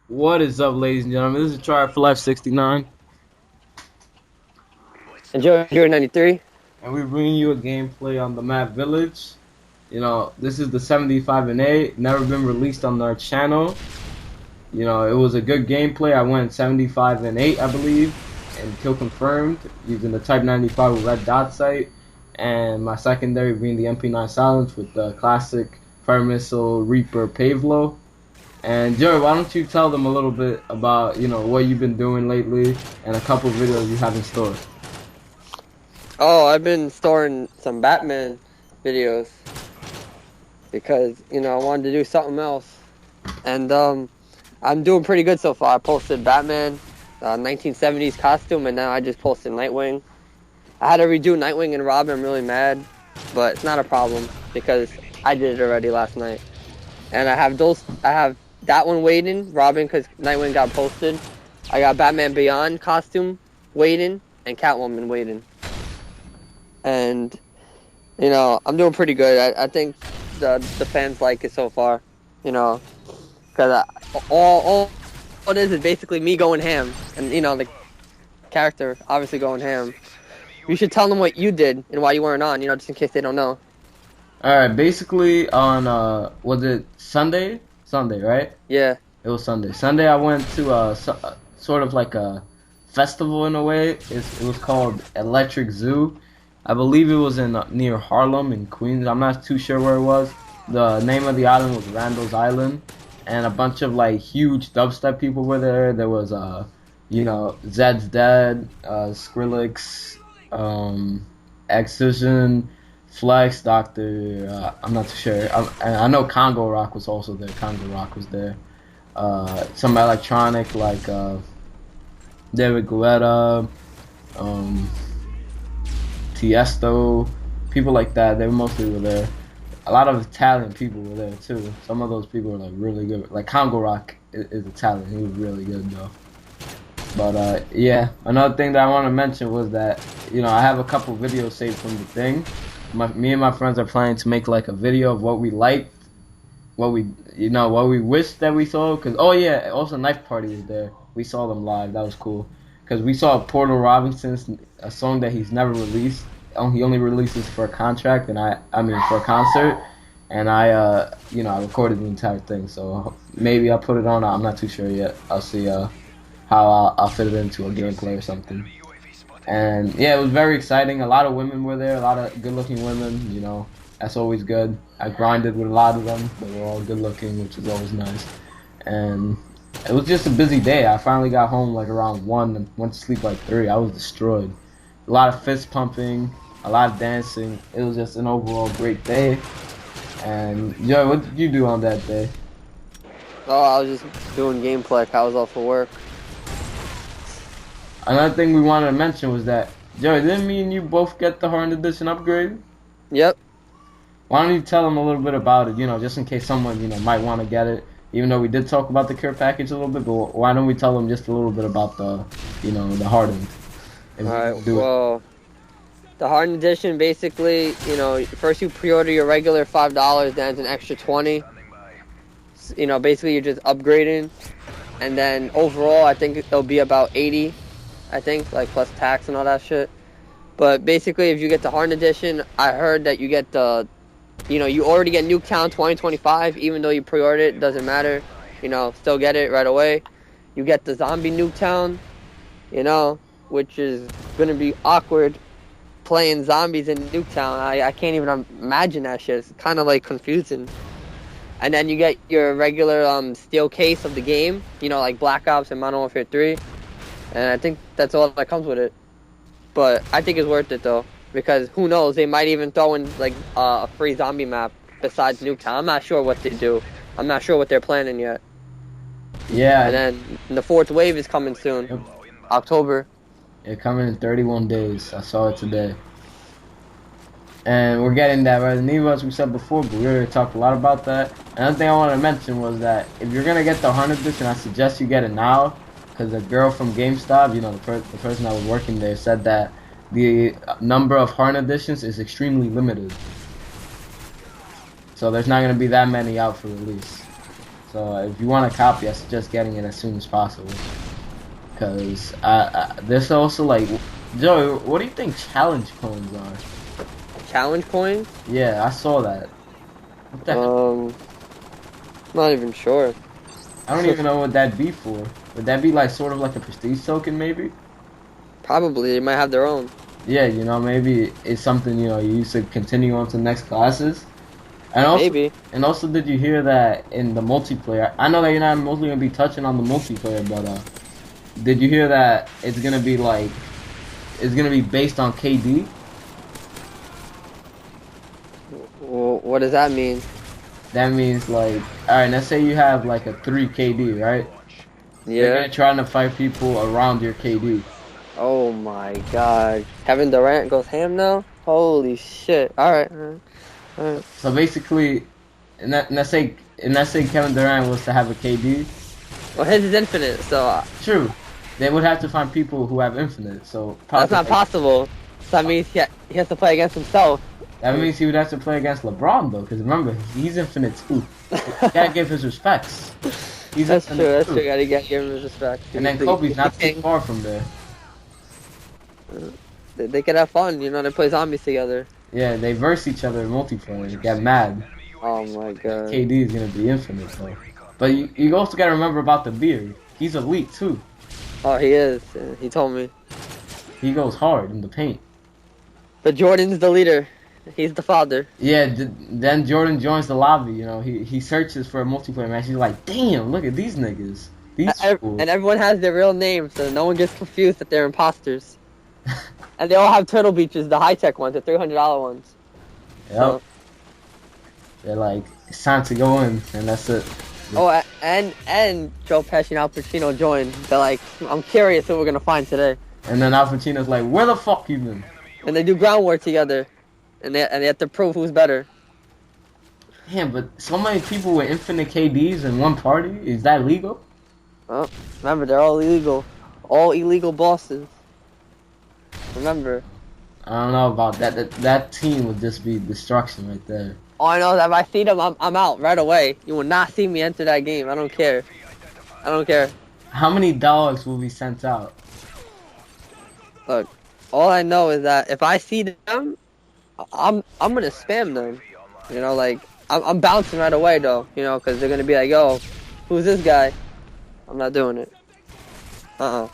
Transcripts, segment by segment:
What is up, ladies and gentlemen? This is Try for Life 69, And Joe 93. and we're bringing you a gameplay on the map Village. This is the 75 and 8, never been released on our channel. It was a good gameplay. I went 75 and 8, I believe, and kill confirmed using the Type 95 with red dot sight, and my secondary being the MP9 Silence with the classic Fire Missile Reaper Pavlo. And Joey, why don't you tell them a little bit about what you've been doing lately and a couple videos you have in store. Oh, I've been storing some Batman videos because, I wanted to do something else. And I'm doing pretty good so far. I posted Batman 1970s costume, and now I just posted Nightwing. I had to redo Nightwing and Robin. I'm really mad, but it's not a problem because I did it already last night. And I have that one waiting, Robin, because Nightwing got posted. I got Batman Beyond costume waiting and Catwoman waiting. And I'm doing pretty good. I think the fans like it so far, because all it is basically me going ham, and the character obviously going ham. You should tell them what you did and why you weren't on, just in case they don't know. All right, basically on was it Sunday? Sunday, right? Yeah. It was Sunday. Sunday I went to sort of like a festival in a way. It was called Electric Zoo. I believe it was in near Harlem in Queens. I'm not too sure where it was. The name of the island was Randall's Island, and a bunch of like huge dubstep people were there. There was Zed's Dead, Skrillex, Excision, Flex, Doctor. I'm not too sure. I know Congo Rock was also there. Congo Rock was there. Some electronic like David Guetta, um, Tiesto, people like that. They mostly were there. A lot of Italian people were there too. Some of those people were like really good. Like Congo Rock is Italian. He was really good though. But yeah, another thing that I want to mention was that I have a couple videos saved from the thing. Me and my friends are planning to make like a video of what we liked, what we wish that we saw. Cause oh yeah, also Knife Party was there. We saw them live. That was cool. Cause we saw Porter Robinson's a song that he's never released. He only releases for a contract, and I mean for a concert. And I recorded the entire thing. So maybe I'll put it on. I'm not too sure yet. I'll see how I'll fit it into a gameplay or something. And yeah, it was very exciting. A lot of women were there, a lot of good-looking women. That's always good. I grinded with a lot of them. They were all good-looking, which is always nice. And it was just a busy day. I finally got home like around 1 and went to sleep like 3. I was destroyed. A lot of fist pumping, a lot of dancing. It was just an overall great day. And Joe, what did you do on that day? Oh, I was just doing gameplay. I was off for work. Another thing we wanted to mention was that, Joey, didn't me and you both get the Horn Edition upgrade? Yep. Why don't you tell them a little bit about it, just in case someone, might want to get it, even though we did talk about the care package a little bit, but why don't we tell them just a little bit about the hardened? All right. Well, the Hardened Edition basically, first you pre-order your regular $5, then it's an extra 20. Basically you're just upgrading, and then overall I think it'll be about 80. I think, like plus tax and all that shit. But basically, if you get the Hardened Edition, I heard that you get you already get Nuketown 2025, even though you pre-ordered it, doesn't matter. Still get it right away. You get the Zombie Nuketown, which is gonna be awkward playing zombies in Nuketown. I can't even imagine that shit. It's kind of like confusing. And then you get your regular steel case of the game, like Black Ops and Modern Warfare 3. And I think that's all that comes with it. But I think it's worth it though, because who knows, they might even throw in like a free zombie map besides Nuketown. I'm not sure what they do. I'm not sure what they're planning yet. Yeah. And then the fourth wave is coming soon, Yep. October. It coming in 31 days. I saw it today. And we're getting that Resident Evil, as we said before, but we already talked a lot about that. Another thing I wanted to mention was that if you're going to get the 100 edition, I suggest you get it now. Because the girl from GameStop, the person that was working there, said that the number of Horn editions is extremely limited. So there's not going to be that many out for release. So if you want a copy, I suggest getting it as soon as possible. Cause there's also like, Joey, what do you think challenge coins are? Challenge coins? Yeah, I saw that. What the heck? Not even sure. I don't even know what that'd be for. Would that be like sort of like a prestige token, maybe? Probably they might have their own. Yeah, you know, maybe it's something you use to continue on to next classes. And also, Maybe. And also, did you hear that in the multiplayer? I know that you're not mostly gonna be touching on the multiplayer, but did you hear that it's gonna be based on KD? Well, what does that mean? That means like, alright, let's say you have like a 3 KD, right? You're Yeah. gonna try to fight people around your KD. Oh my god. Kevin Durant goes ham now? Holy shit. Alright. Alright. So basically, and let's say Kevin Durant was to have a KD. Well, his is infinite, so True. They would have to find people who have infinite, so that's not possible. So that means he has to play against himself. That means he would have to play against LeBron, though, because remember, he's infinite too. You gotta give his respects. That's true, that's true. Gotta give him his respect. And then Kobe's not too far from there. They could have fun, they play zombies together. Yeah, they verse each other in multiplayer. They get mad. Oh my god. KD is gonna be infinite, though. But you also gotta remember about the beard. He's elite, too. Oh, he is. He told me. He goes hard in the paint. But Jordan's the leader. He's the father. Yeah, then Jordan joins the lobby, he searches for a multiplayer match. He's like, damn, look at these niggas. And everyone has their real names, so no one gets confused that they're imposters. And they all have Turtle Beaches, the high-tech ones, the $300 ones. Yep. So. They're like, it's time to go in, and that's it. Oh, and Joe Pesci and Al Pacino joined. They're like, I'm curious what we're gonna find today. And then Al Pacino's like, where the fuck you been? And they do ground war together. And they have to prove who's better. Damn, but so many people with infinite KDs in one party? Is that legal? Well, remember, they're all illegal. All illegal bosses. Remember. I don't know about that. That team would just be destruction right there. All I know is that if I see them, I'm out right away. You will not see me enter that game. I don't care. I don't care. How many dogs will be sent out? Look, all I know is that if I see them, I'm gonna spam them. Like I'm bouncing right away though. Because they're gonna be like, yo, who's this guy? I'm not doing it. I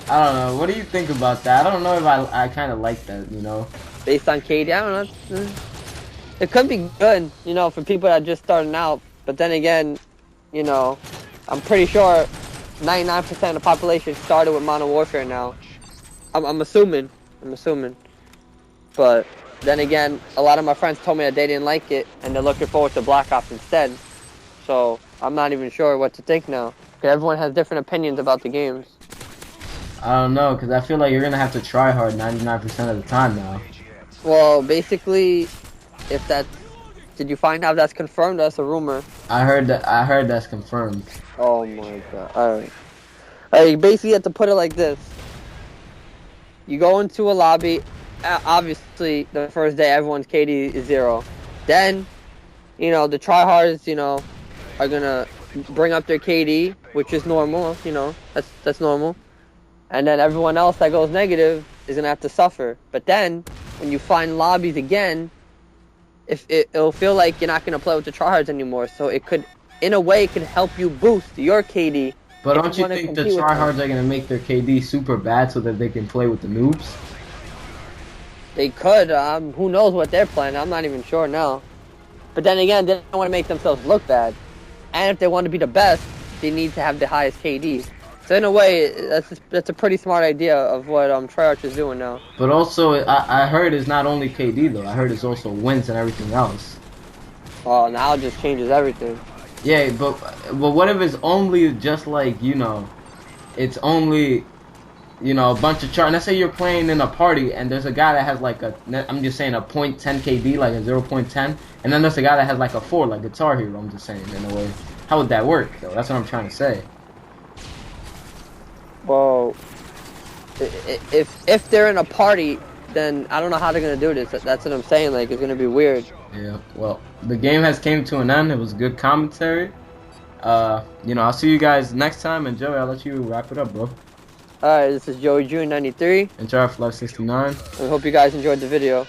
don't know. What do you think about that? I don't know if I kind of like that. Based on KD, I don't know. It could be good, for people that are just starting out. But then again, I'm pretty sure 99% of the population started with Modern Warfare now. I'm assuming. But then again, a lot of my friends told me that they didn't like it, and they're looking forward to Black Ops instead. So I'm not even sure what to think now. Because everyone has different opinions about the games. I don't know, because I feel like you're gonna have to try hard 99% of the time now. Well, basically, did you find out that's confirmed? That's a rumor. I heard that's confirmed. Oh my god. Alright. You basically have to put it like this. You go into a lobby. Obviously, the first day, everyone's KD is 0. Then, the tryhards, are gonna bring up their KD, which is normal, that's normal. And then everyone else that goes negative is gonna have to suffer. But then, when you find lobbies again, it'll feel like you're not gonna play with the tryhards anymore. So it could, in a way, it could help you boost your KD. But don't you think the tryhards are gonna make their KD super bad so that they can play with the noobs? They could. Who knows what they're planning? I'm not even sure now. But then again, they don't want to make themselves look bad. And if they want to be the best, they need to have the highest KD. So in a way, that's a pretty smart idea of what Treyarch is doing now. But also, I heard it's not only KD though. I heard it's also wins and everything else. Oh, now it just changes everything. Yeah, but what if it's only just like it's only a bunch of let's say you're playing in a party and there's a guy that has like I'm just saying a .10 KD, like a 0.10, and then there's a guy that has like a 4, like Guitar Hero. I'm just saying in a way. How would that work though? That's what I'm trying to say. Well, if they're in a party, then I don't know how they're gonna do this. That's what I'm saying. Like, it's gonna be weird. Yeah. Well, the game has came to an end. It was good commentary. You know, I'll see you guys next time. And Joey, I'll let you wrap it up, bro. All right, this is Joey June 93. And Flight 69. I hope you guys enjoyed the video.